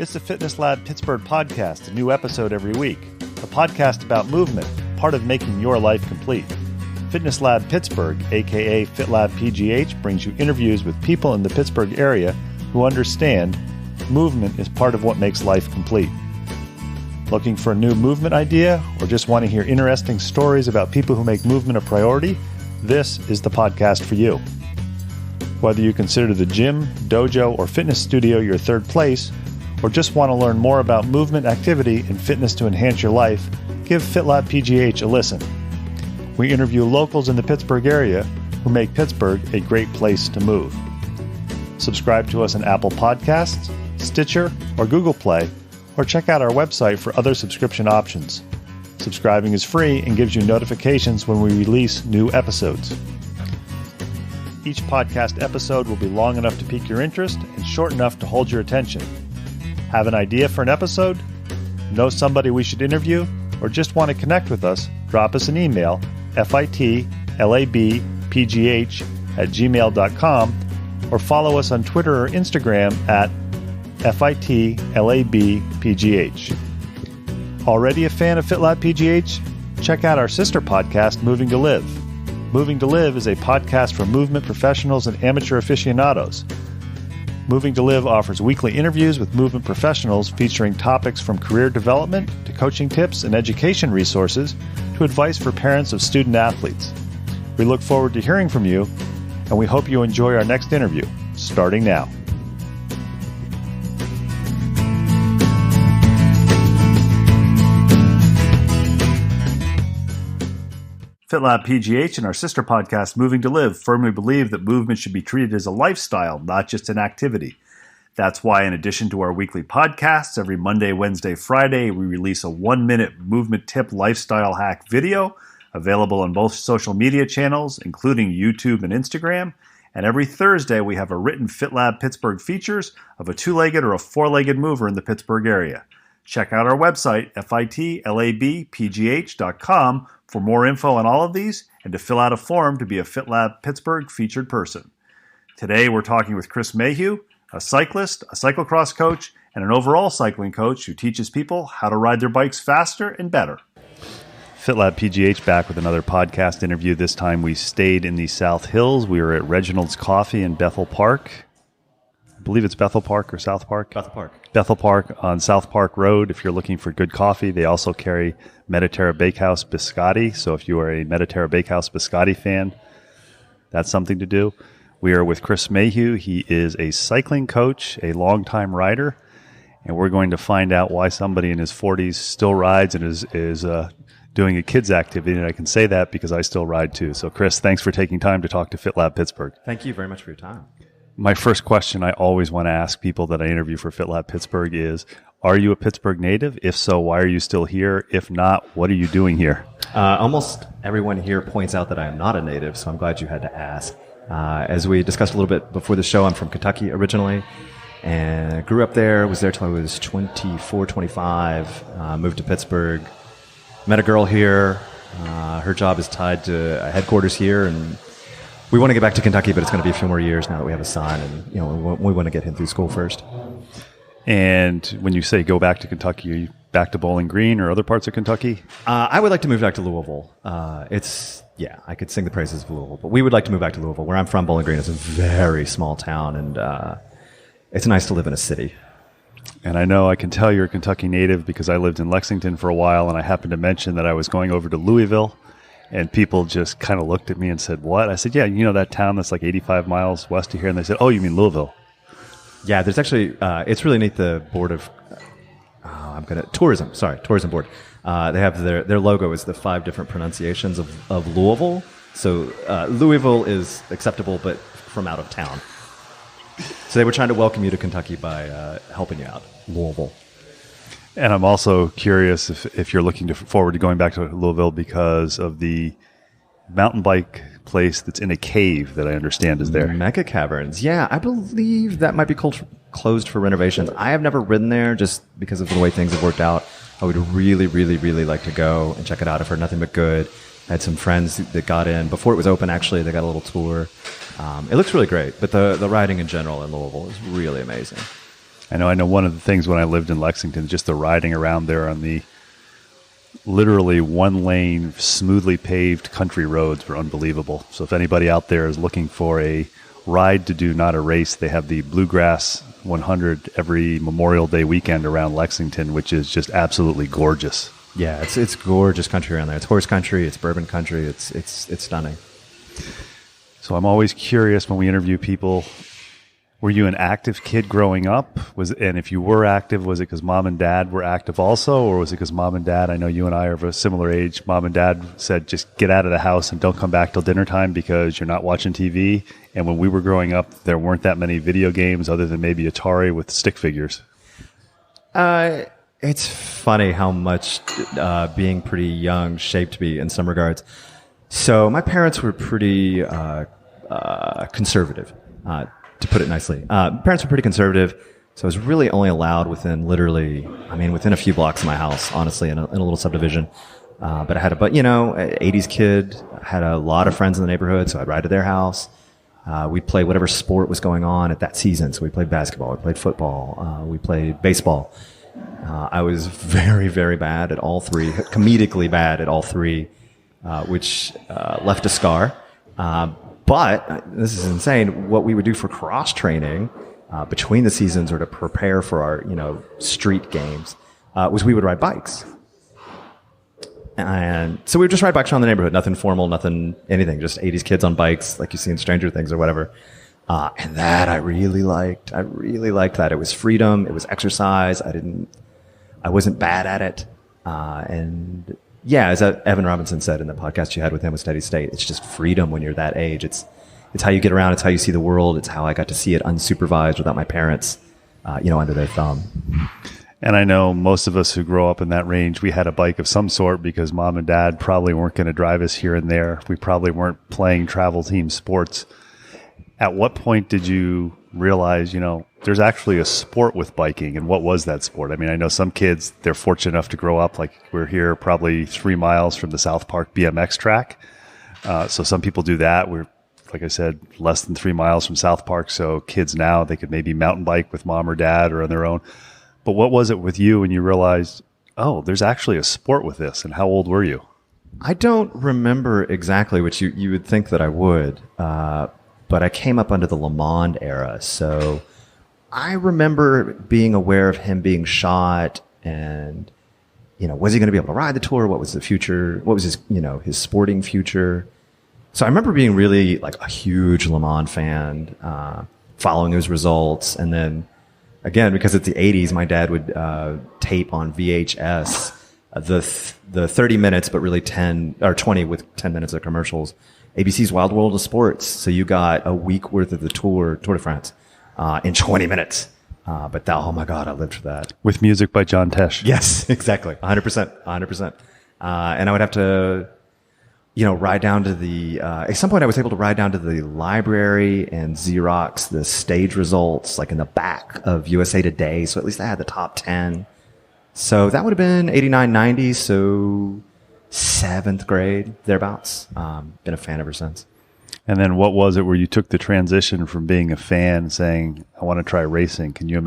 It's the Fitness Lab Pittsburgh podcast, a new episode every week. A podcast about movement, part of making your life complete. Fitness Lab Pittsburgh, aka FitLabPGH, brings you interviews with people in the Pittsburgh area who understand movement is part of what makes life complete. Looking for a new movement idea or just want to hear interesting stories about people who make movement a priority? This is the podcast for you. Whether you consider the gym, dojo, or fitness studio your third place, or just want to learn more about movement, activity, and fitness to enhance your life, give FitLabPGH a listen. We interview locals in the Pittsburgh area who make Pittsburgh a great place to move. Subscribe to us on Apple Podcasts, Stitcher, or Google Play, or check out our website for other subscription options. Subscribing is free and gives you notifications when we release new episodes. Each podcast episode will be long enough to pique your interest and short enough to hold your attention. Have an idea for an episode? Know somebody we should interview? Or just want to connect with us? Drop us an email, fitlabpgh@gmail.com, or follow us on Twitter or Instagram at fitlabpgh. Already a fan of FitLabPGH? Check out our sister podcast, Moving to Live. Moving to Live is a podcast for movement professionals and amateur aficionados. Moving to Live offers weekly interviews with movement professionals featuring topics from career development to coaching tips and education resources to advice for parents of student athletes. We look forward to hearing from you, and we hope you enjoy our next interview, starting now. FitLabPGH and our sister podcast, Moving to Live, firmly believe that movement should be treated as a lifestyle, not just an activity. That's why, in addition to our weekly podcasts, every Monday, Wednesday, Friday, we release a 1-minute movement tip lifestyle hack video available on both social media channels, including YouTube and Instagram. And every Thursday, we have a written FitLab Pittsburgh features of a 2-legged or a 4-legged mover in the Pittsburgh area. Check out our website, fitlabpgh.com, for more info on all of these and to fill out a form to be a FitLab Pittsburgh featured person. Today we're talking with Chris Mayhew, a cyclist, a cyclocross coach, and an overall cycling coach who teaches people how to ride their bikes faster and better. FitLabPGH back with another podcast interview. This time we stayed in the South Hills. We were at Reginald's Coffee in Bethel Park. I believe it's Bethel Park or South Park? Bethel Park. Bethel Park on South Park Road. If you're looking for good coffee, they also carry Mediterra Bakehouse biscotti. So if you are a Mediterra Bakehouse biscotti fan, that's something to do. We are with Chris Mayhew. He is a cycling coach, a longtime rider, and we're going to find out why somebody in his 40s still rides and is doing a kids activity. And I can say that because I still ride too. So Chris, thanks for taking time to talk to FitLab Pittsburgh. Thank you very much for your time. My first question I always want to ask people that I interview for FitLab Pittsburgh is, are you a Pittsburgh native? If so, why are you still here? If not, what are you doing here? Almost everyone here points out that I am not a native, so I'm glad you had to ask. As we discussed a little bit before the show, I'm from Kentucky originally, and I grew up there, was there till I was 24, 25, moved to Pittsburgh, met a girl here. Her job is tied to headquarters here, and we want to get back to Kentucky, but it's going to be a few more years now that we have a son, and we want to get him through school first. And when you say go back to Kentucky, are you back to Bowling Green or other parts of Kentucky? I would like to move back to Louisville. I could sing the praises of Louisville, but we would like to move back to Louisville. Where I'm from, Bowling Green is a very small town, and it's nice to live in a city. And I know I can tell you're a Kentucky native because I lived in Lexington for a while, and I happened to mention that I was going over to Louisville. And people just kind of looked at me and said, what? I said, yeah, you know that town that's like 85 miles west of here? And they said, oh, you mean Louisville? Yeah, there's actually, it's really neat, the board of, tourism board. They have their logo is the 5 different pronunciations of Louisville. So Louisville is acceptable, but from out of town. So they were trying to welcome you to Kentucky by helping you out, Louisville. And I'm also curious if you're looking forward to going back to Louisville because of the mountain bike place that's in a cave that I understand is there. Mega Caverns. Yeah, I believe that might be closed for renovations. I have never ridden there just because of the way things have worked out. I would really, really, really like to go and check it out. I've heard nothing but good. I had some friends that got in. Before it was open, actually, they got a little tour. It looks really great, but the riding in general in Louisville is really amazing. I know one of the things when I lived in Lexington, just the riding around there on the literally one lane, smoothly paved country roads were unbelievable. So if anybody out there is looking for a ride to do, not a race, they have the Bluegrass 100 every Memorial Day weekend around Lexington, which is just absolutely gorgeous. Yeah, it's gorgeous country around there. It's horse country, it's bourbon country, it's stunning. So I'm always curious when we interview people, were you an active kid growing up? And if you were active, was it because mom and dad were active also? Or was it because mom and dad, I know you and I are of a similar age, mom and dad said, just get out of the house and don't come back till dinner time because you're not watching TV. And when we were growing up, there weren't that many video games other than maybe Atari with stick figures. It's funny how much being pretty young shaped me in some regards. So my parents were pretty conservative, to put it nicely. Parents were pretty conservative, so I was really only allowed within within a few blocks of my house, honestly, in a little subdivision. But I had 80s kid, had a lot of friends in the neighborhood, so I'd ride to their house. We'd play whatever sport was going on at that season. So we played basketball, we played football, we played baseball. I was very, very bad at all three, comedically bad at all three, which left a scar. But this is insane. What we would do for cross training between the seasons or to prepare for our, street games was we would ride bikes. And so we would just ride bikes around the neighborhood. Nothing formal, nothing, anything. Just 80s kids on bikes like you see in Stranger Things or whatever. And that I really liked. I really liked that. It was freedom. It was exercise. I wasn't bad at it. And yeah, as Evan Robinson said in the podcast you had with him with Steady State, it's just freedom when you're that age. It's how you get around. It's how you see the world. It's how I got to see it unsupervised without my parents, under their thumb. And I know most of us who grow up in that range, we had a bike of some sort because mom and dad probably weren't going to drive us here and there. We probably weren't playing travel team sports. At what point did you realize, there's actually a sport with biking, and what was that sport? I mean, I know some kids, they're fortunate enough to grow up, like we're here probably 3 miles from the South Park BMX track. So some people do that. We're, like I said, less than 3 miles from South Park. So kids now, they could maybe mountain bike with mom or dad or on their own. But what was it with you when you realized, oh, there's actually a sport with this? And how old were you? I don't remember exactly, which you would think that I would. But I came up under the Le Mans era. So I remember being aware of him being shot and, was he going to be able to ride the tour? What was the future? What was his sporting future? So I remember being really like a huge Le Mans fan, following his results. And then again, because it's the 80s, my dad would tape on VHS the 30 minutes, but really 10 or 20 with 10 minutes of commercials. ABC's Wild World of Sports. So you got a week worth of the Tour de France, in 20 minutes. Oh my God, I lived for that. With music by John Tesh. Yes, exactly. 100%. And I would have to, ride down to at some point I was able to ride down to the library and Xerox the stage results, like in the back of USA Today. So at least I had the top 10. So that would have been 89, 90. So 7th grade, thereabouts. Been a fan ever since. And then what was it where you took the transition from being a fan saying, I want to try racing? Can you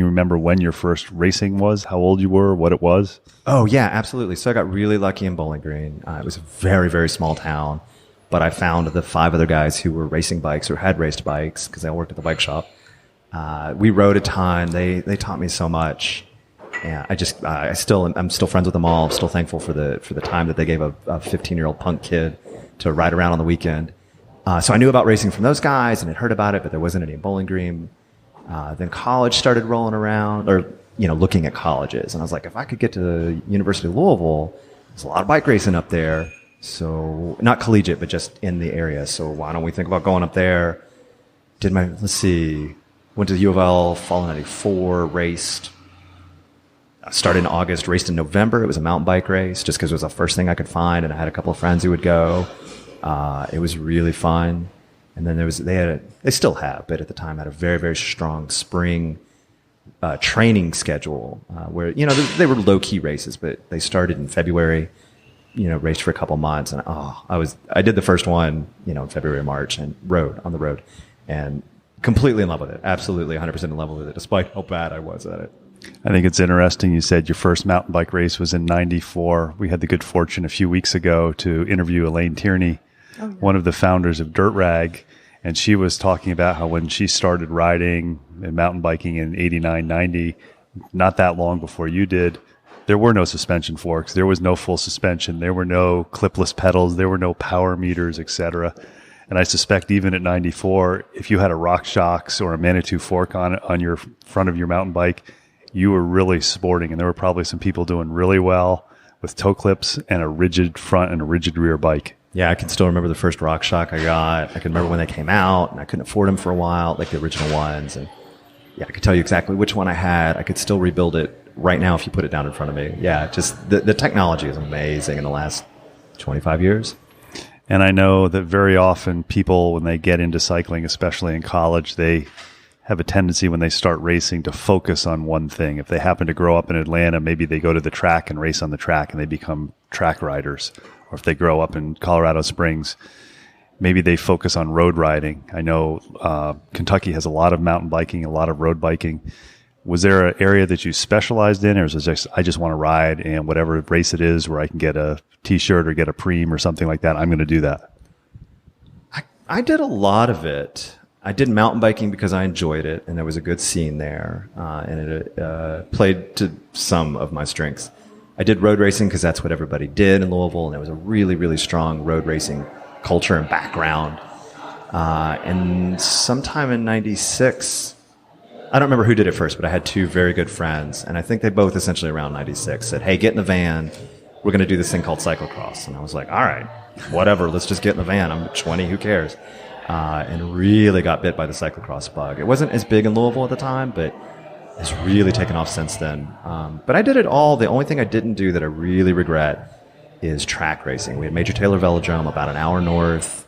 remember when your first racing was, how old you were, what it was? Oh, yeah, absolutely. So I got really lucky in Bowling Green. It was a very, very small town, but I found the 5 other guys who were racing bikes or had raced bikes because I worked at the bike shop. We rode a ton. They taught me so much. Yeah, I'm still friends with them all. I'm still thankful for the time that they gave a 15-year-old punk kid to ride around on the weekend. So I knew about racing from those guys and had heard about it, but there wasn't any in Bowling Green. Then college started rolling around, or looking at colleges, and I was like, if I could get to the University of Louisville, there's a lot of bike racing up there. So not collegiate, but just in the area. So why don't we think about going up there? Went to the U of L, fall in '94, raced. Started in August, raced in November. It was a mountain bike race just because it was the first thing I could find, and I had a couple of friends who would go. It was really fun. And then they still have, but at the time had a very, very strong spring training schedule where, they were low key races, but they started in February, raced for a couple months. And I did the first one, in February, March, and rode on the road. And Completely in love with it. Absolutely 100% in love with it, despite how bad I was at it. I think it's interesting. You said your first mountain bike race was in 94. We had the good fortune a few weeks ago to interview Elaine Tierney, one of the founders of Dirt Rag. And she was talking about how when she started riding and mountain biking in 89, 90, not that long before you did, there were no suspension forks. There was no full suspension. There were no clipless pedals. There were no power meters, etc. And I suspect even at 94, if you had a RockShox or a Manitou fork on your front of your mountain bike, you were really sporting. And there were probably some people doing really well with toe clips and a rigid front and a rigid rear bike. Yeah, I can still remember the first RockShox I got. I can remember when they came out, and I couldn't afford them for a while, like the original ones. And yeah, I could tell you exactly which one I had. I could still rebuild it right now if you put it down in front of me. Yeah, just the technology is amazing in the last 25 years. And I know that very often people, when they get into cycling, especially in college, they have a tendency when they start racing to focus on one thing. If they happen to grow up in Atlanta, maybe they go to the track and race on the track and they become track riders. Or if they grow up in Colorado Springs, maybe they focus on road riding. I know Kentucky has a lot of mountain biking, a lot of road biking. Was there an area that you specialized in, or is it just, I just want to ride, and whatever race it is where I can get a T-shirt or get a Preem or something like that, I'm going to do that? I did a lot of it. I did mountain biking because I enjoyed it, and there was a good scene there, and it played to some of my strengths. I did road racing because that's what everybody did in Louisville, and there was a really, really strong road racing culture and background. And sometime in 96, I don't remember who did it first, but I had two very good friends, and I think they both essentially around 96 said, hey, get in the van. We're going to do this thing called cyclocross. And I was like, all right, whatever, let's just get in the van. I'm 20, who cares? And really got bit by the cyclocross bug. It wasn't as big in Louisville at the time, but it's really taken off since then. But I did it all. The only thing I didn't do that I really regret is track racing. We had Major Taylor Velodrome about an hour north.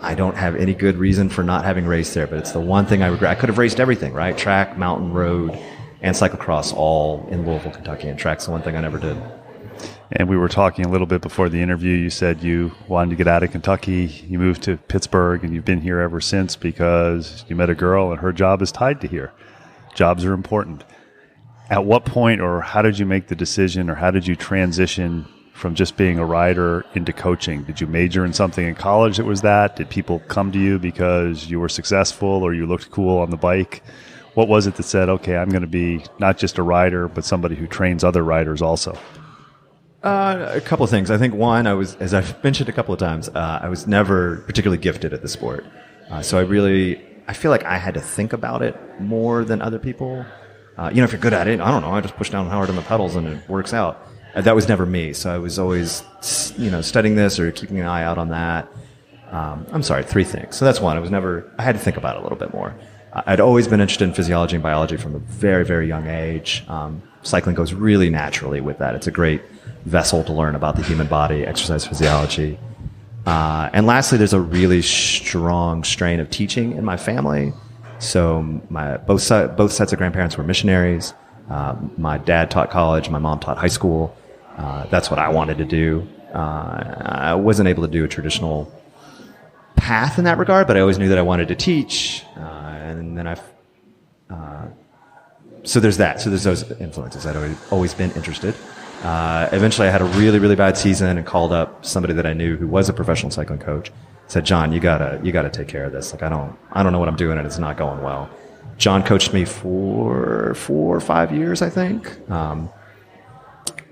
I don't have any good reason for not having raced there, but it's the one thing I regret. I could have raced everything, right? Track, mountain, road, and cyclocross all in Louisville, Kentucky. And track's the one thing I never did. And we were talking a little bit before the interview. You said you wanted to get out of Kentucky. You moved to Pittsburgh, and you've been here ever since because you met a girl, and her job is tied to here. Jobs are important. At what point, or how did you make the decision, or how did you transition from just being a rider into coaching? Did you major in something in college that was that? Did people come to you because you were successful or you looked cool on the bike? What was it that said, okay, I'm going to be not just a rider, but somebody who trains other riders also? A couple of things. I think one, as I've mentioned a couple of times, I was never particularly gifted at the sport. So I feel like I had to think about it more than other people. If you're good at it, I don't know, I just push down hard on the pedals and it works out. That was never me. So I was always, studying this or keeping an eye out on that. Three things. So that's one. I had to think about it a little bit more. I'd always been interested in physiology and biology from a very, very young age. Cycling goes really naturally with that. It's a great vessel to learn about the human body, exercise physiology. And lastly, there's a really strong strain of teaching in my family. So both sets of grandparents were missionaries. My dad taught college. My mom taught high school. That's what I wanted to do. I wasn't able to do a traditional path in that regard, but I always knew that I wanted to teach. And then so there's that. So there's those influences. I'd always been interested. Eventually I had a really, really bad season and called up somebody that I knew who was a professional cycling coach. Said, John, you gotta take care of this. Like, I don't know what I'm doing and it's not going well. John coached me for 4 or 5 years, I think. And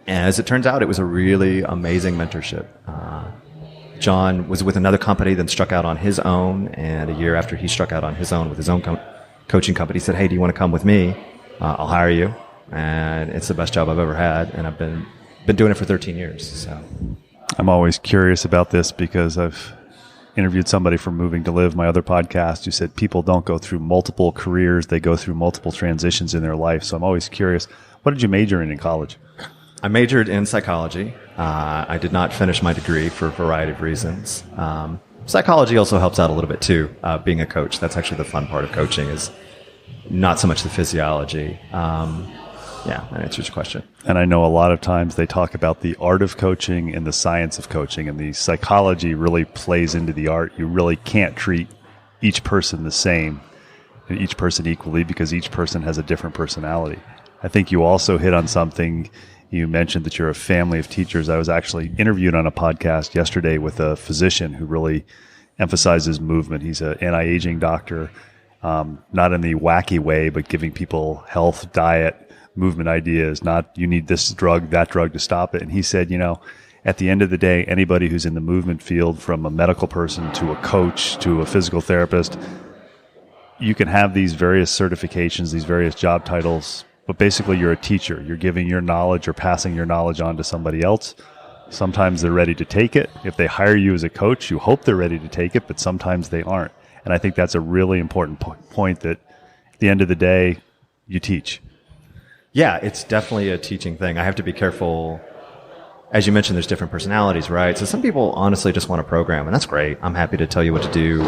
as it turns out, it was a really amazing mentorship. John was with another company, then struck out on his own. And a year after he struck out on his own with his own coaching company, he said, hey, do you want to come with me? I'll hire you. And it's the best job I've ever had. And I've been doing it for 13 years. So I'm always curious about this because I've interviewed somebody from Moving to Live, my other podcast, who said people don't go through multiple careers. They go through multiple transitions in their life. So I'm always curious, what did you major in college? I majored in psychology. I did not finish my degree for a variety of reasons. Psychology also helps out a little bit too, being a coach. That's actually the fun part of coaching, is not so much the physiology. Yeah, that answers your question. And I know a lot of times they talk about the art of coaching and the science of coaching, and the psychology really plays into the art. You really can't treat each person the same and each person equally because each person has a different personality. I think you also hit on something. You mentioned that you're a family of teachers. I was actually interviewed on a podcast yesterday with a physician who really emphasizes movement. He's an anti-aging doctor, not in the wacky way, but giving people health, diet, movement ideas, not you need this drug, that drug to stop it. And he said, at the end of the day, anybody who's in the movement field, from a medical person to a coach to a physical therapist, you can have these various certifications, these various job titles, but basically you're a teacher. You're giving your knowledge or passing your knowledge on to somebody else. Sometimes they're ready to take it. If they hire you as a coach, you hope they're ready to take it, but sometimes they aren't. And I think that's a really important point, that at the end of the day, you teach. Yeah, it's definitely a teaching thing. I have to be careful. As you mentioned, there's different personalities, right? So some people honestly just want a program, and that's great. I'm happy to tell you what to do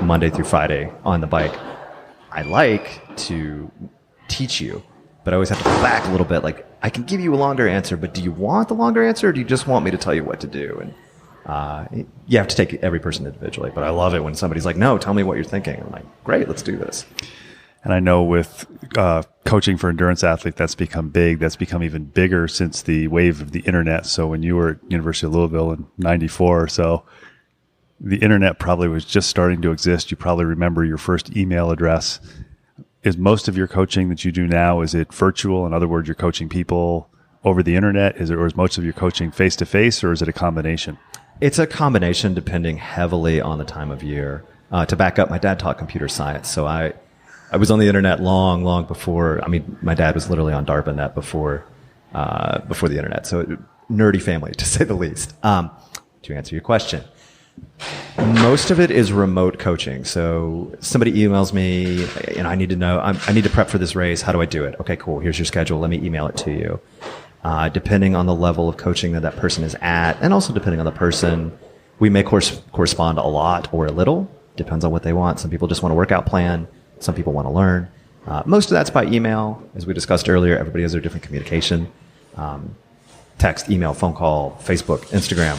Monday through Friday on the bike. I like to teach you, but I always have to pull back a little bit. Like, I can give you a longer answer, but do you want the longer answer, or do you just want me to tell you what to do? And you have to take every person individually, but I love it when somebody's like, no, tell me what you're thinking. I'm like, great, let's do this. And I know with coaching for endurance athletes, that's become big. That's become even bigger since the wave of the internet. So when you were at University of Louisville in 94 or so, the internet probably was just starting to exist. You probably remember your first email address. Is most of your coaching that you do now, is it virtual? In other words, you're coaching people over the internet? Or is most of your coaching face-to-face, or is it a combination? It's a combination depending heavily on the time of year. To back up, my dad taught computer science, so I was on the internet long before. I mean, my dad was literally on DARPANet before the internet. So nerdy family, to say the least. To answer your question, most of it is remote coaching. So somebody emails me, and I need to know, I need to prep for this race. How do I do it? Okay, cool. Here's your schedule. Let me email it to you. Depending on the level of coaching that person is at, and also depending on the person, we may correspond a lot or a little. Depends on what they want. Some people just want a workout plan. Some people want to learn. Most of that's by email. As we discussed earlier, everybody has their different communication. Text, email, phone call, Facebook, Instagram.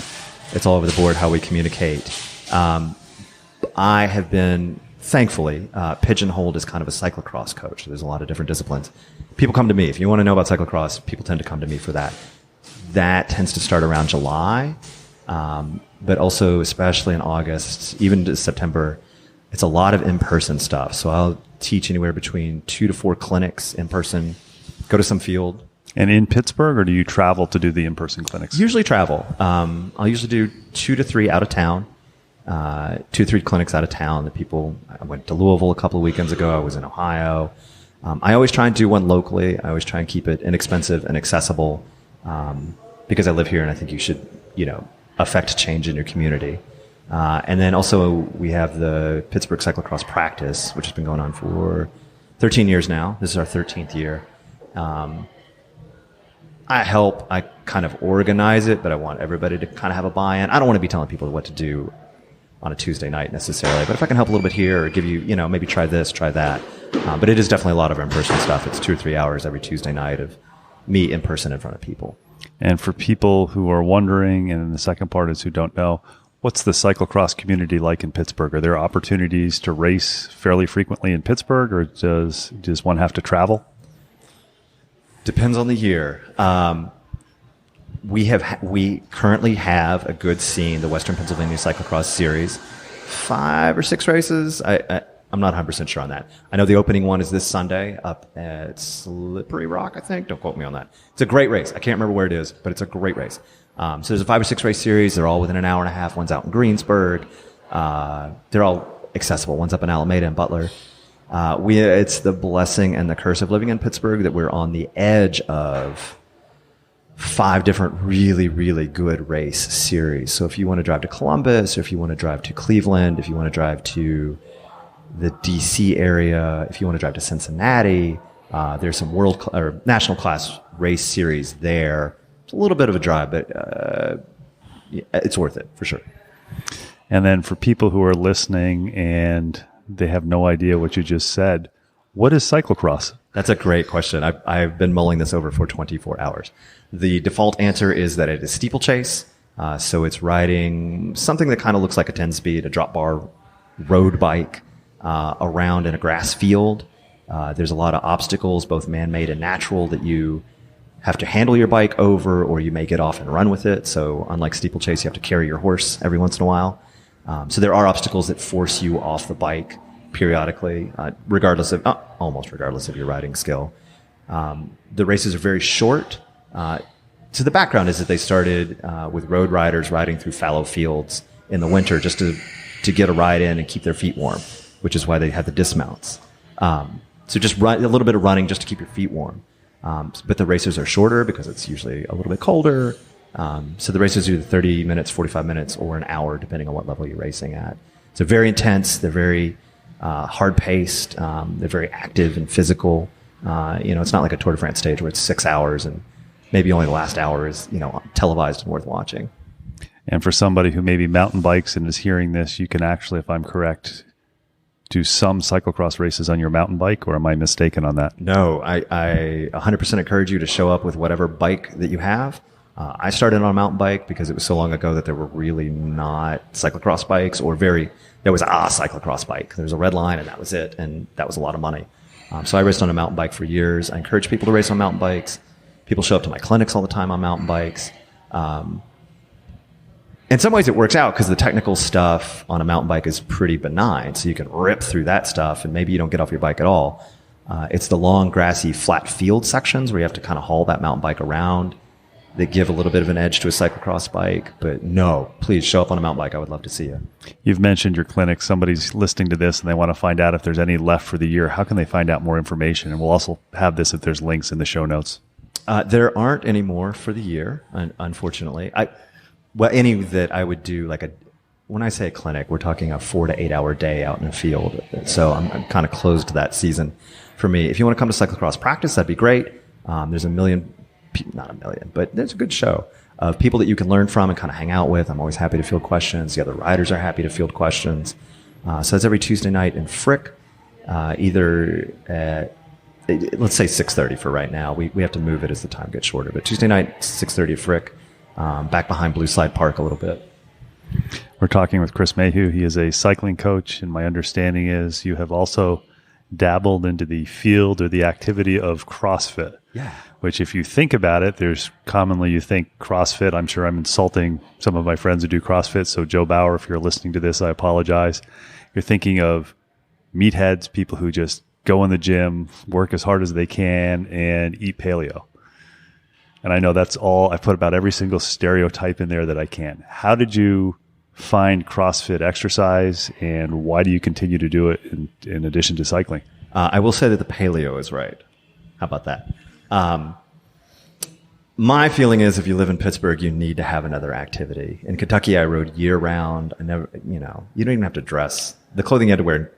It's all over the board how we communicate. I have been, thankfully, pigeonholed as kind of a cyclocross coach. There's a lot of different disciplines. People come to me. If you want to know about cyclocross, people tend to come to me for that. That tends to start around July, but also especially in August, even to September. It's a lot of in-person stuff. So I'll teach anywhere between 2 to 4 clinics in person, go to some field. And in Pittsburgh, or do you travel to do the in-person clinics? Usually travel. I'll usually do 2 to 3 out of town, 2 to 3 clinics out of town. I went to Louisville a couple of weekends ago. I was in Ohio. I always try and do one locally. I always try and keep it inexpensive and accessible because I live here, and I think you should, affect change in your community. And then also we have the Pittsburgh Cyclocross practice, which has been going on for 13 years now. This is our 13th year. I kind of organize it, but I want everybody to kind of have a buy-in. I don't want to be telling people what to do on a Tuesday night necessarily, but if I can help a little bit here or give you, maybe try this, try that. But it is definitely a lot of in-person stuff. It's 2 or 3 hours every Tuesday night of me in person in front of people. And for people who are wondering, and the second part is who don't know, what's the cyclocross community like in Pittsburgh? Are there opportunities to race fairly frequently in Pittsburgh, or does one have to travel? Depends on the year. We currently have a good scene, the Western Pennsylvania Cyclocross Series, 5 or 6 races. I'm not 100% sure on that. I know the opening one is this Sunday up at Slippery Rock, I think. Don't quote me on that. It's a great race. I can't remember where it is, but it's a great race. So there's a 5 or 6 race series. They're all within an hour and a half. One's out in Greensburg. They're all accessible. One's up in Alameda and Butler. It's the blessing and the curse of living in Pittsburgh that we're on the edge of 5 different really, really good race series. So if you want to drive to Columbus, or if you want to drive to Cleveland, if you want to drive to the DC area, if you want to drive to Cincinnati, there's some national class race series there. It's a little bit of a drive, but it's worth it for sure. And then for people who are listening and they have no idea what you just said, what is cyclocross? That's a great question. I've been mulling this over for 24 hours. The default answer is that it is steeplechase. So it's riding something that kind of looks like a 10-speed, a drop bar road bike, around in a grass field. There's a lot of obstacles, both man-made and natural, that you have to handle your bike over, or you may get off and run with it. So unlike steeplechase, you have to carry your horse every once in a while. So there are obstacles that force you off the bike periodically, almost regardless of your riding skill. The races are very short. So the background is that they started with road riders riding through fallow fields in the winter just to get a ride in and keep their feet warm, which is why they had the dismounts. So just a little bit of running just to keep your feet warm. But the races are shorter because it's usually a little bit colder. So the races are either 30 minutes, 45 minutes, or an hour, depending on what level you're racing at. So very intense. They're very hard-paced. They're very active and physical. It's not like a Tour de France stage where it's 6 hours and maybe only the last hour is, televised and worth watching. And for somebody who maybe mountain bikes and is hearing this, you can actually, if I'm correct, do some cyclocross races on your mountain bike, or am I mistaken on that? No, I 100% encourage you to show up with whatever bike that you have. I started on a mountain bike because it was so long ago that there were really not cyclocross bikes, there was a cyclocross bike. There was a red line and that was it. And that was a lot of money. So I raced on a mountain bike for years. I encourage people to race on mountain bikes. People show up to my clinics all the time on mountain bikes. In some ways it works out because the technical stuff on a mountain bike is pretty benign. So you can rip through that stuff and maybe you don't get off your bike at all. It's the long, grassy, flat field sections where you have to kind of haul that mountain bike around that give a little bit of an edge to a cyclocross bike. But no, please show up on a mountain bike. I would love to see you. You've mentioned your clinic. Somebody's listening to this and they want to find out if there's any left for the year. How can they find out more information? And we'll also have this if there's links in the show notes. There aren't any more for the year, unfortunately. Any that I would do, when I say a clinic, we're talking a 4 to 8 hour day out in a field. So I'm kind of closed to that season for me. If you want to come to cyclocross practice, that'd be great. There's not a million, but there's a good show of people that you can learn from and kind of hang out with. I'm always happy to field questions. The other riders are happy to field questions. So it's every Tuesday night in Frick, either at, let's say 6:30 for right now. We have to move it as the time gets shorter, but Tuesday night, 6:30 at Frick, back behind Blue Slide Park a little bit. We're talking with Chris Mayhew. He is a cycling coach, and my understanding is you have also dabbled into the field or the activity of CrossFit. Yeah. Which, if you think about it, there's commonly you think CrossFit. I'm sure I'm insulting some of my friends who do CrossFit. So Joe Bauer, if you're listening to this, I apologize. You're thinking of meatheads, people who just go in the gym, work as hard as they can, and eat paleo. And I know that's all. I put about every single stereotype in there that I can. How did you find CrossFit exercise, and why do you continue to do it in addition to cycling? I will say that the paleo is right. How about that? My feeling is if you live in Pittsburgh, you need to have another activity. In Kentucky, I rode year round. I never, you don't even have to dress. The clothing you had to wear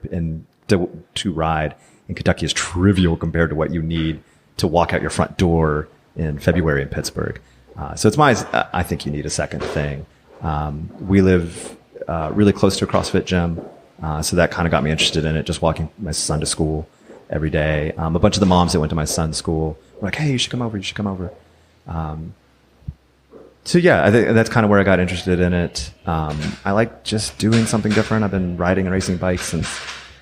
to ride in Kentucky is trivial compared to what you need to walk out your front door in February in Pittsburgh. So I think you need a second thing. We live really close to a CrossFit gym, so that kind of got me interested in it, just walking my son to school every day. A bunch of the moms that went to my son's school were like, hey, you should come over. So yeah, I think that's kind of where I got interested in it. I like just doing something different. I've been riding and racing bikes since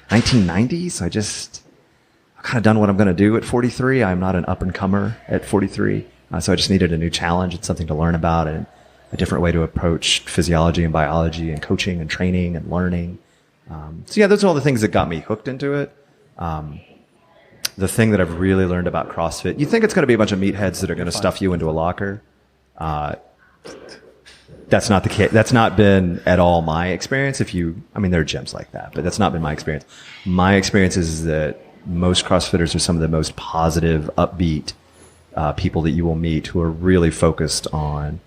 1990, so I've kind of done what I'm going to do at 43. I'm not an up-and-comer at 43, so I just needed a new challenge and something to learn about and a different way to approach physiology and biology and coaching and training and learning. So yeah, those are all the things that got me hooked into it. The thing that I've really learned about CrossFit, you think it's going to be a bunch of meatheads that are going to stuff you into a locker. That's not the case. That's not been at all my experience. There are gyms like that, but that's not been my experience. My experience is that most CrossFitters are some of the most positive, upbeat people that you will meet who are really focused on,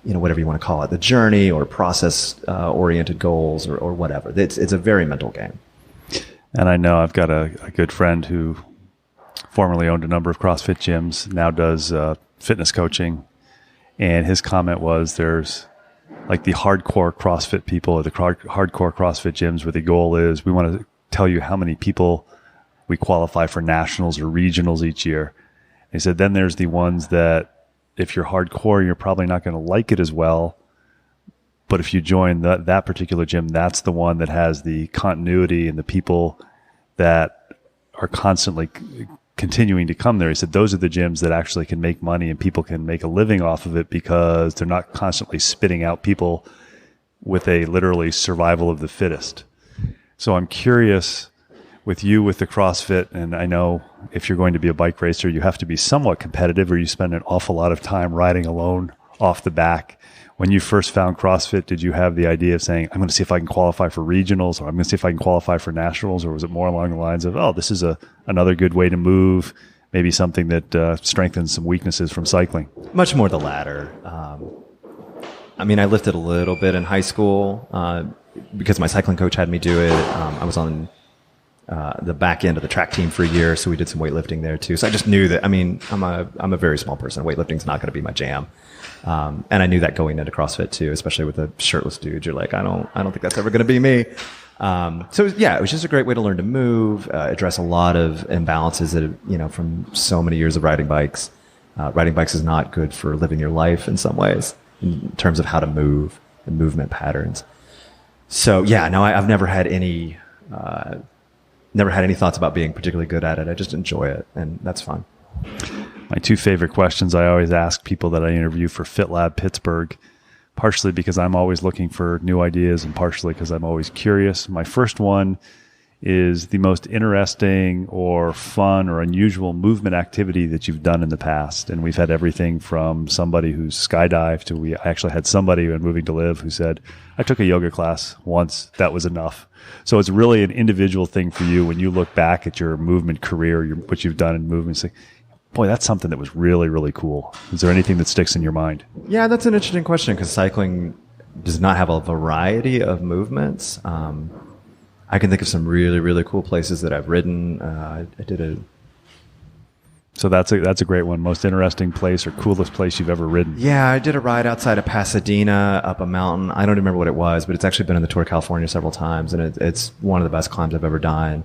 whatever you want to call it, the journey or process oriented goals or whatever. It's a very mental game. And I know I've got a good friend who formerly owned a number of CrossFit gyms, now does fitness coaching. And his comment was there's like the hardcore CrossFit people or the hardcore CrossFit gyms where the goal is we want to tell you how many people we qualify for nationals or regionals each year. He said then there's the ones that if you're hardcore, you're probably not going to like it as well, But if you join that particular gym, that's the one that has the continuity and the people that are constantly continuing to come there. He said those are the gyms that actually can make money and people can make a living off of it because they're not constantly spitting out people with a literally survival of the fittest. So I'm curious with you with the CrossFit, and I know if you're going to be a bike racer, you have to be somewhat competitive or you spend an awful lot of time riding alone off the back. When you first found CrossFit, did you have the idea of saying, I'm going to see if I can qualify for regionals, or I'm going to see if I can qualify for nationals, or was it more along the lines of, oh, this is another good way to move, maybe something that strengthens some weaknesses from cycling? Much more the latter. I mean, I lifted a little bit in high school because my cycling coach had me do it. I was on the back end of the track team for a year, so we did some weightlifting there too. So I just knew that, I mean, I'm a very small person. Weightlifting's not going to be my jam. And I knew that going into CrossFit too, especially with a shirtless dude. You're like, I don't think that's ever going to be me. So yeah, it was just a great way to learn to move, address a lot of imbalances that, from so many years of riding bikes. Riding bikes is not good for living your life in some ways, in terms of how to move and movement patterns. So yeah, no, I've never had any thoughts about being particularly good at it. I just enjoy it, and that's fun. My two favorite questions I always ask people that I interview for FitLab Pittsburgh, partially because I'm always looking for new ideas and partially because I'm always curious. My first one is the most interesting or fun or unusual movement activity that you've done in the past. And we've had everything from somebody who's skydived to I actually had somebody when moving to live who said, I took a yoga class once, that was enough. So it's really an individual thing for you when you look back at your movement career, what you've done in movement. It's like, boy, that's something that was really, really cool. Is there anything that sticks in your mind? Yeah, that's an interesting question because cycling does not have a variety of movements. I can think of some really, really cool places that I've ridden. I did a... So that's a great one. Most interesting place or coolest place you've ever ridden? Yeah, I did a ride outside of Pasadena up a mountain. I don't remember what it was, but it's actually been in the Tour of California several times, and it's one of the best climbs I've ever done.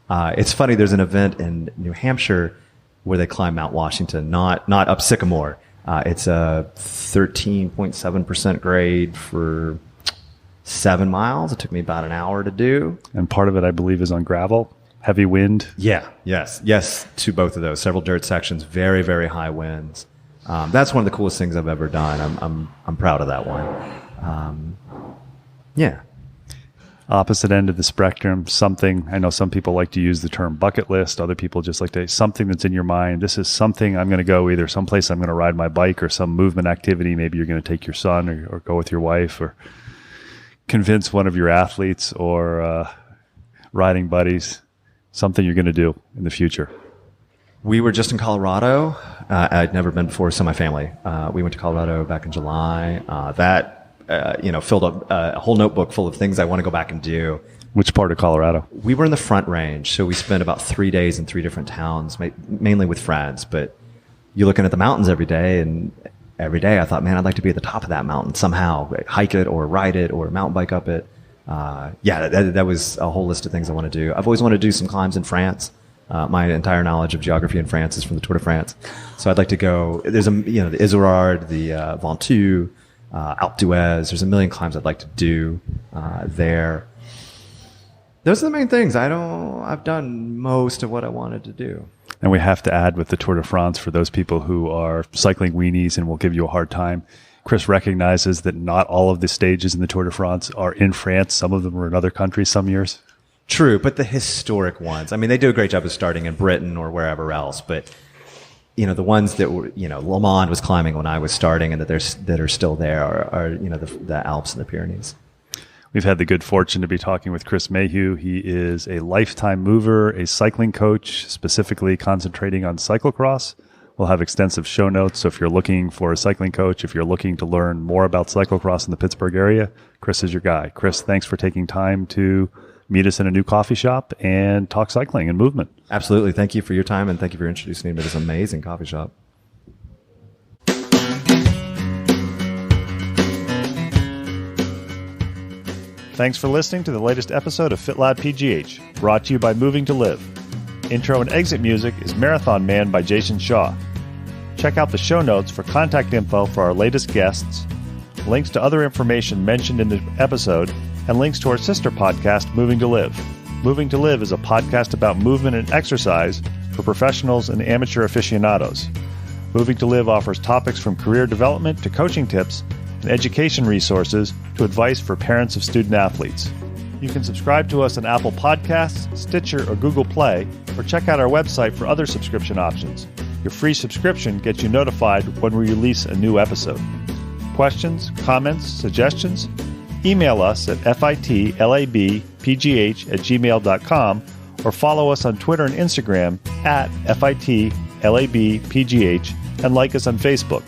It's funny, there's an event in New Hampshire where they climb Mount Washington, not up Sycamore. It's a 13.7% grade for 7 miles. It took me about an hour to do. And part of it, I believe, is on gravel, heavy wind. Yeah, yes, to both of those. Several dirt sections, very, very high winds. That's one of the coolest things I've ever done. I'm proud of that one. Yeah. Opposite end of the spectrum, something, I know some people like to use the term bucket list. Other people just like to, something that's in your mind. This is something I'm going to go either someplace I'm going to ride my bike or some movement activity. Maybe you're going to take your son or go with your wife or convince one of your athletes or riding buddies, something you're going to do in the future. We were just in Colorado. I'd never been before, so my family. We went to Colorado back in July. Filled up a whole notebook full of things I want to go back and do. Which part of Colorado? We were in the Front Range, so we spent about 3 days in 3 different towns, mainly with friends. But you're looking at the mountains every day, and every day I thought, man, I'd like to be at the top of that mountain somehow, hike it or ride it or mountain bike up it. That was a whole list of things I want to do. I've always wanted to do some climbs in France. My entire knowledge of geography in France is from the Tour de France. So I'd like to go, there's the Izoard, the Ventoux, Alpe d'Huez. There's a million climbs I'd like to do there. Those are the main things. I've done most of what I wanted to do. And we have to add with the Tour de France, for those people who are cycling weenies and will give you a hard time, Chris recognizes that not all of the stages in the Tour de France are in France. Some of them are in other countries some years. True, but the historic ones, I mean, they do a great job of starting in Britain or wherever else, but the ones that were, Le Mans was climbing when I was starting and that are still there are the Alps and the Pyrenees. We've had the good fortune to be talking with Chris Mayhew. He is a lifetime mover, a cycling coach, specifically concentrating on cyclocross. We'll have extensive show notes, so if you're looking for a cycling coach, if you're looking to learn more about cyclocross in the Pittsburgh area, Chris is your guy. Chris, thanks for taking time to meet us in a new coffee shop and talk cycling and movement. Absolutely. Thank you for your time, and thank you for introducing me to this amazing coffee shop. Thanks for listening to the latest episode of FitLabPGH, brought to you by Moving to Live. Intro and exit music is Marathon Man by Jason Shaw. Check out the show notes for contact info for our latest guests, links to other information mentioned in the episode, and links to our sister podcast, Moving to Live. Moving to Live is a podcast about movement and exercise for professionals and amateur aficionados. Moving to Live offers topics from career development to coaching tips and education resources to advice for parents of student athletes. You can subscribe to us on Apple Podcasts, Stitcher, or Google Play, or check out our website for other subscription options. Your free subscription gets you notified when we release a new episode. Questions, comments, suggestions? Email us at fitlabpgh@gmail.com or follow us on Twitter and Instagram at fitlabpgh and like us on Facebook.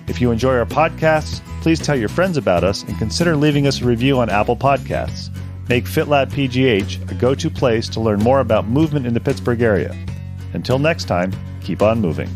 If you enjoy our podcasts, please tell your friends about us and consider leaving us a review on Apple Podcasts. Make FitLabPGH a go-to place to learn more about movement in the Pittsburgh area. Until next time, keep on moving.